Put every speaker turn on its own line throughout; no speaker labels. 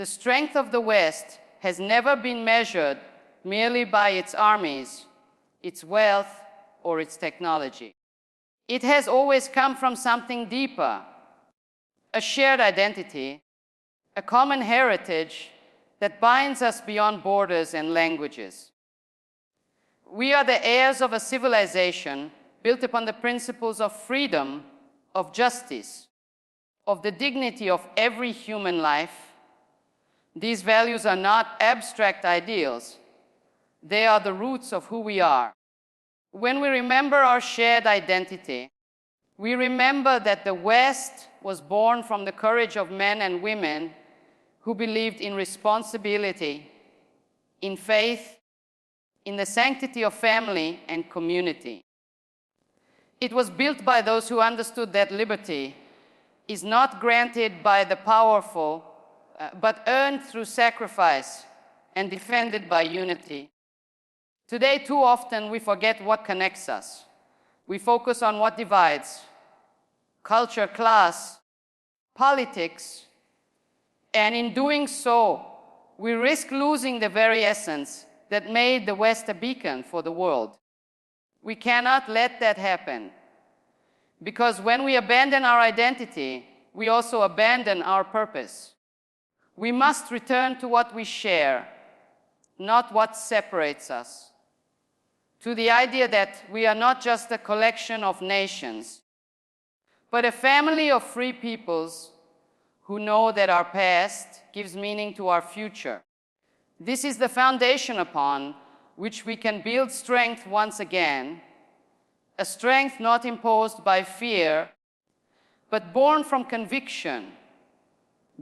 The strength of the West has never been measured merely by its armies, its wealth, or its technology. It has always come from something deeper, a shared identity, a common heritage that binds us beyond borders and languages. We are the heirs of a civilization built upon the principles of freedom, of justice, of the dignity of every human life. These values are not abstract ideals. They are the roots of who we are. When we remember our shared identity, we remember that the West was born from the courage of men and women who believed in responsibility, in faith, in the sanctity of family and community. It was built by those who understood that liberty is not granted by the powerful, but earned through sacrifice and defended by unity. Today, too often, we forget what connects us. We focus on what divides: culture, class, politics, and in doing so, we risk losing the very essence that made the West a beacon for the world. We cannot let that happen, because when we abandon our identity, we also abandon our purpose. We must return to what we share, not what separates us. To the idea that we are not just a collection of nations, but a family of free peoples who know that our past gives meaning to our future. This is the foundation upon which we can build strength once again, a strength not imposed by fear, but born from conviction.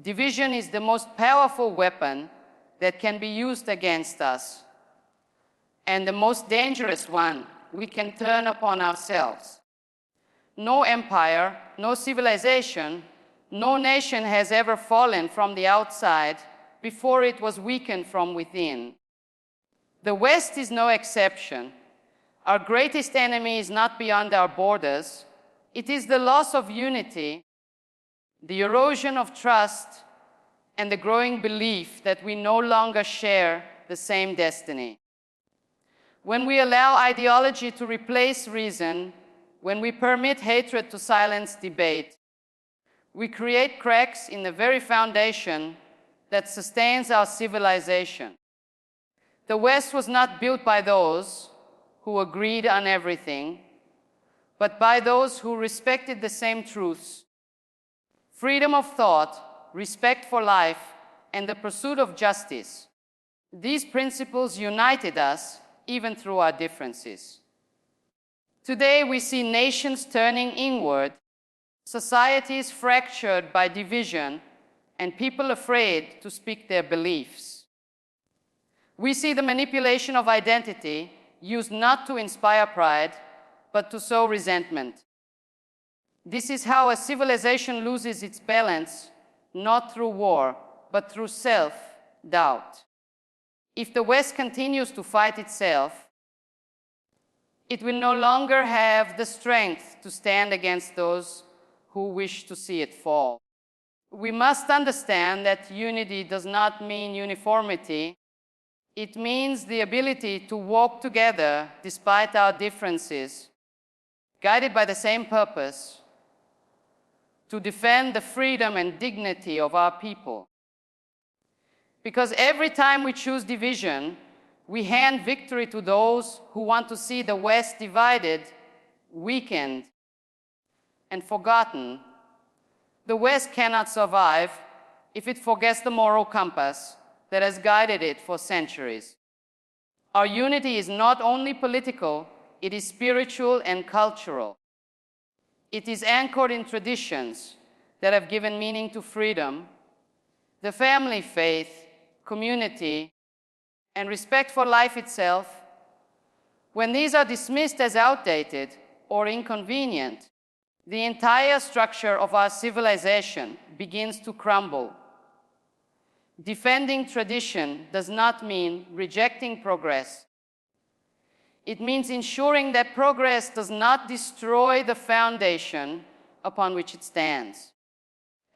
Division is the most powerful weapon that can be used against us, and the most dangerous one we can turn upon ourselves. No empire, no civilization, no nation has ever fallen from the outside before it was weakened from within. The West is no exception. Our greatest enemy is not beyond our borders. It is the loss of unity, the erosion of trust, and the growing belief that we no longer share the same destiny. When we allow ideology to replace reason, when we permit hatred to silence debate, we create cracks in the very foundation that sustains our civilization. The West was not built by those who agreed on everything, but by those who respected the same truths: freedom of thought, respect for life, and the pursuit of justice. These principles united us even through our differences. Today, we see nations turning inward, societies fractured by division, and people afraid to speak their beliefs. We see the manipulation of identity used not to inspire pride, but to sow resentment. This is how a civilization loses its balance, not through war, but through self-doubt. If the West continues to fight itself, it will no longer have the strength to stand against those who wish to see it fall. We must understand that unity does not mean uniformity. It means the ability to walk together despite our differences, guided by the same purpose, to defend the freedom and dignity of our people. Because every time we choose division, we hand victory to those who want to see the West divided, weakened, and forgotten. The West cannot survive if it forgets the moral compass that has guided it for centuries. Our unity is not only political, it is spiritual and cultural. It is anchored in traditions that have given meaning to freedom, the family faith, community, and respect for life itself. When these are dismissed as outdated or inconvenient, the entire structure of our civilization begins to crumble. Defending tradition does not mean rejecting progress. It means ensuring that progress does not destroy the foundation upon which it stands.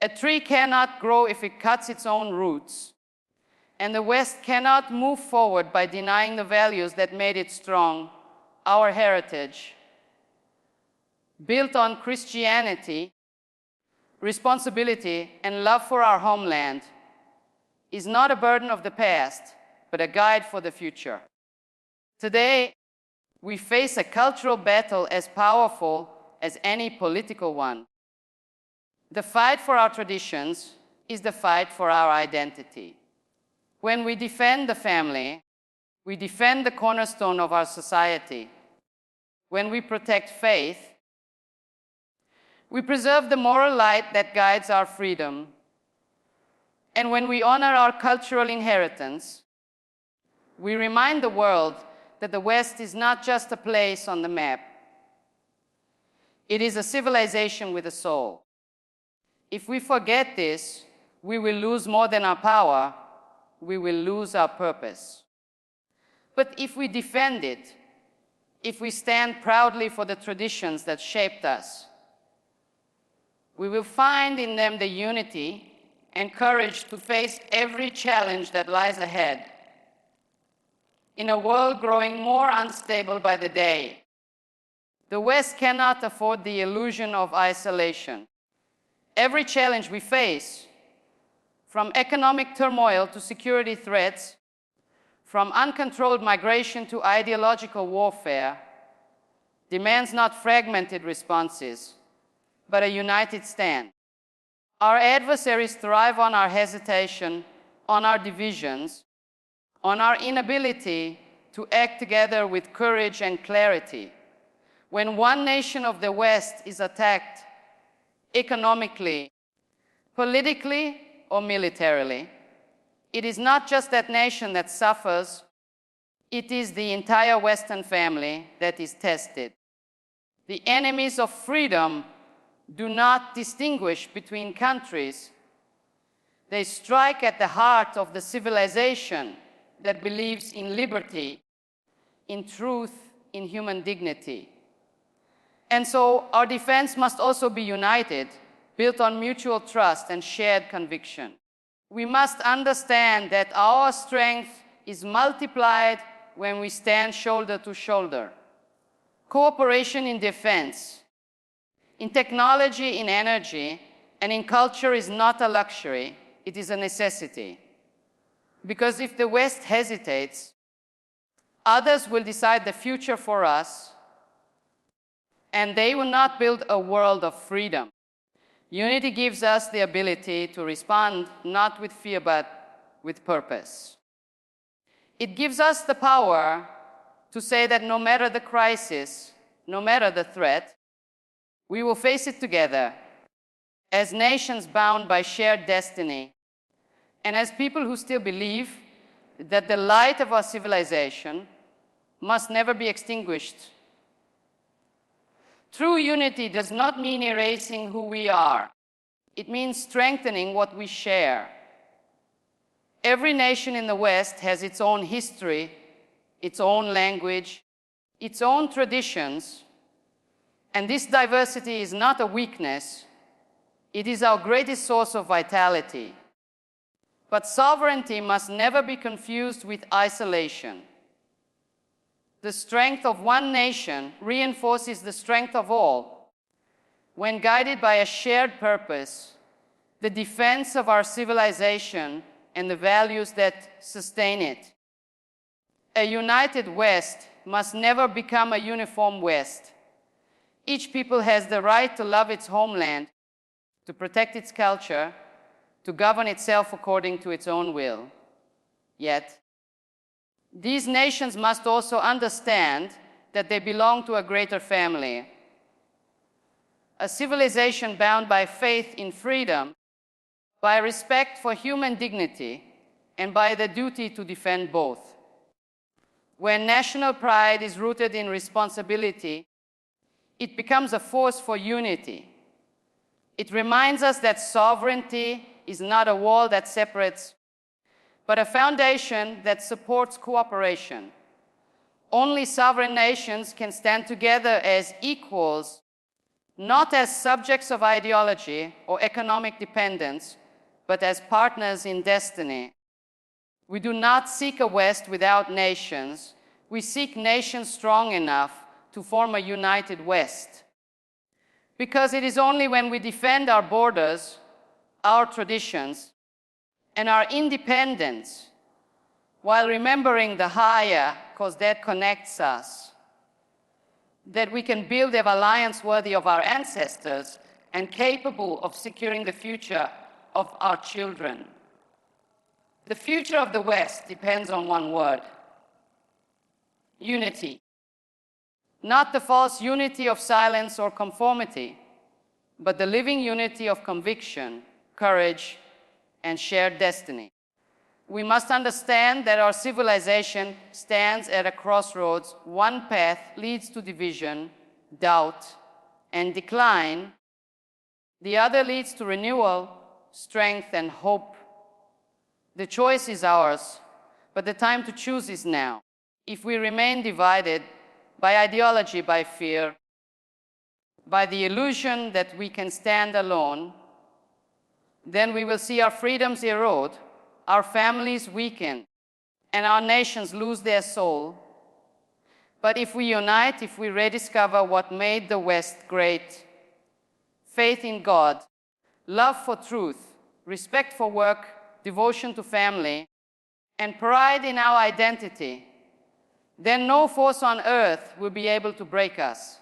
A tree cannot grow if it cuts its own roots, and the West cannot move forward by denying the values that made it strong, our heritage. Built on Christianity, responsibility, and love for our homeland, is not a burden of the past, but a guide for the future. Today, we face a cultural battle as powerful as any political one. The fight for our traditions is the fight for our identity. When we defend the family, we defend the cornerstone of our society. When we protect faith, we preserve the moral light that guides our freedom. And when we honor our cultural inheritance, we remind the world that the West is not just a place on the map. It is a civilization with a soul. If we forget this, we will lose more than our power. We will lose our purpose. But if we defend it, if we stand proudly for the traditions that shaped us, we will find in them the unity and courage to face every challenge that lies ahead. In a world growing more unstable by the day, the West cannot afford the illusion of isolation. Every challenge we face, from economic turmoil to security threats, from uncontrolled migration to ideological warfare, demands not fragmented responses, but a united stand. Our adversaries thrive on our hesitation, on our divisions, on our inability to act together with courage and clarity. When one nation of the West is attacked economically, politically, or militarily, it is not just that nation that suffers, it is the entire Western family that is tested. The enemies of freedom do not distinguish between countries. They strike at the heart of the civilization that believes in liberty, in truth, in human dignity. And so our defense must also be united, built on mutual trust and shared conviction. We must understand that our strength is multiplied when we stand shoulder to shoulder. Cooperation in defense, in technology, in energy, and in culture is not a luxury, it is a necessity. Because if the West hesitates, others will decide the future for us, and they will not build a world of freedom. Unity gives us the ability to respond not with fear, but with purpose. It gives us the power to say that no matter the crisis, no matter the threat, we will face it together as nations bound by shared destiny and as people who still believe that the light of our civilization must never be extinguished. True unity does not mean erasing who we are. It means strengthening what we share. Every nation in the West has its own history, its own language, its own traditions, and this diversity is not a weakness, it is our greatest source of vitality. But sovereignty must never be confused with isolation. The strength of one nation reinforces the strength of all. When guided by a shared purpose, the defense of our civilization and the values that sustain it. A united West must never become a uniform West. Each people has the right to love its homeland, to protect its culture, to govern itself according to its own will. Yet, these nations must also understand that they belong to a greater family, a civilization bound by faith in freedom, by respect for human dignity, and by the duty to defend both. When national pride is rooted in responsibility, it becomes a force for unity. It reminds us that sovereignty is not a wall that separates, but a foundation that supports cooperation. Only sovereign nations can stand together as equals, not as subjects of ideology or economic dependence, but as partners in destiny. We do not seek a West without nations. We seek nations strong enough to form a united West. Because it is only when we defend our borders, our traditions, and our independence, while remembering the higher, because that connects us, that we can build an alliance worthy of our ancestors and capable of securing the future of our children. The future of the West depends on one word: unity. Not the false unity of silence or conformity, but the living unity of conviction, courage, and shared destiny. We must understand that our civilization stands at a crossroads. One path leads to division, doubt, and decline. The other leads to renewal, strength, and hope. The choice is ours, but the time to choose is now. If we remain divided by ideology, by fear, by the illusion that we can stand alone, then we will see our freedoms erode, our families weaken, and our nations lose their soul. But if we unite, if we rediscover what made the West great, faith in God, love for truth, respect for work, devotion to family, and pride in our identity, then no force on earth will be able to break us.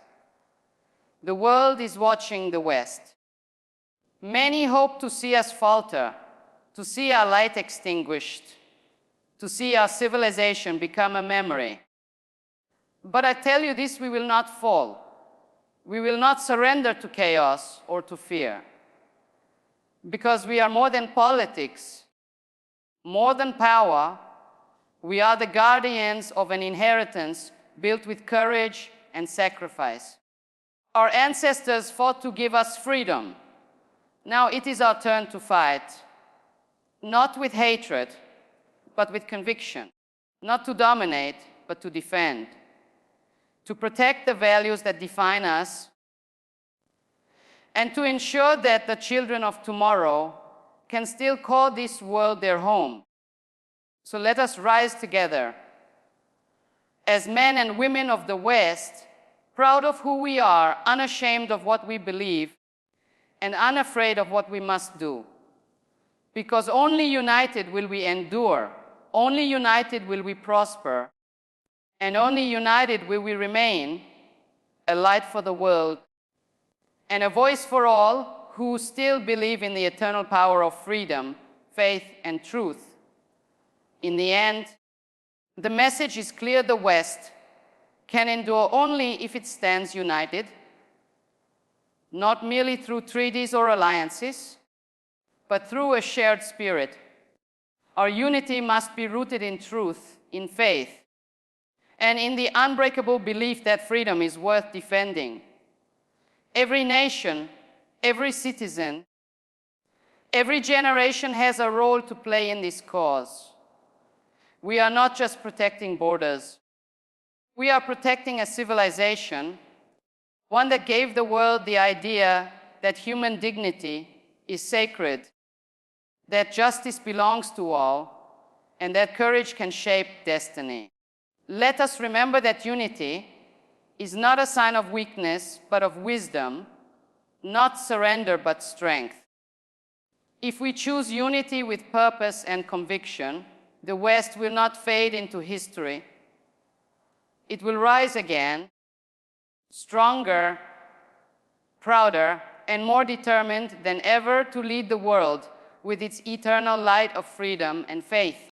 The world is watching the West. Many hope to see us falter, to see our light extinguished, to see our civilization become a memory. But I tell you this, we will not fall. We will not surrender to chaos or to fear. Because we are more than politics, more than power. We are the guardians of an inheritance built with courage and sacrifice. Our ancestors fought to give us freedom. Now it is our turn to fight, not with hatred, but with conviction, not to dominate, but to defend, to protect the values that define us, and to ensure that the children of tomorrow can still call this world their home. So let us rise together as men and women of the West, proud of who we are, unashamed of what we believe, and unafraid of what we must do. Because only united will we endure, only united will we prosper, and only united will we remain a light for the world and a voice for all who still believe in the eternal power of freedom, faith, and truth. In the end, the message is clear: the West can endure only if it stands united, not merely through treaties or alliances, but through a shared spirit. Our unity must be rooted in truth, in faith, and in the unbreakable belief that freedom is worth defending. Every nation, every citizen, every generation has a role to play in this cause. We are not just protecting borders. We are protecting a civilization, one that gave the world the idea that human dignity is sacred, that justice belongs to all, and that courage can shape destiny. Let us remember that unity is not a sign of weakness, but of wisdom, not surrender, but strength. If we choose unity with purpose and conviction, the West will not fade into history. It will rise again, stronger, prouder, and more determined than ever to lead the world with its eternal light of freedom and faith.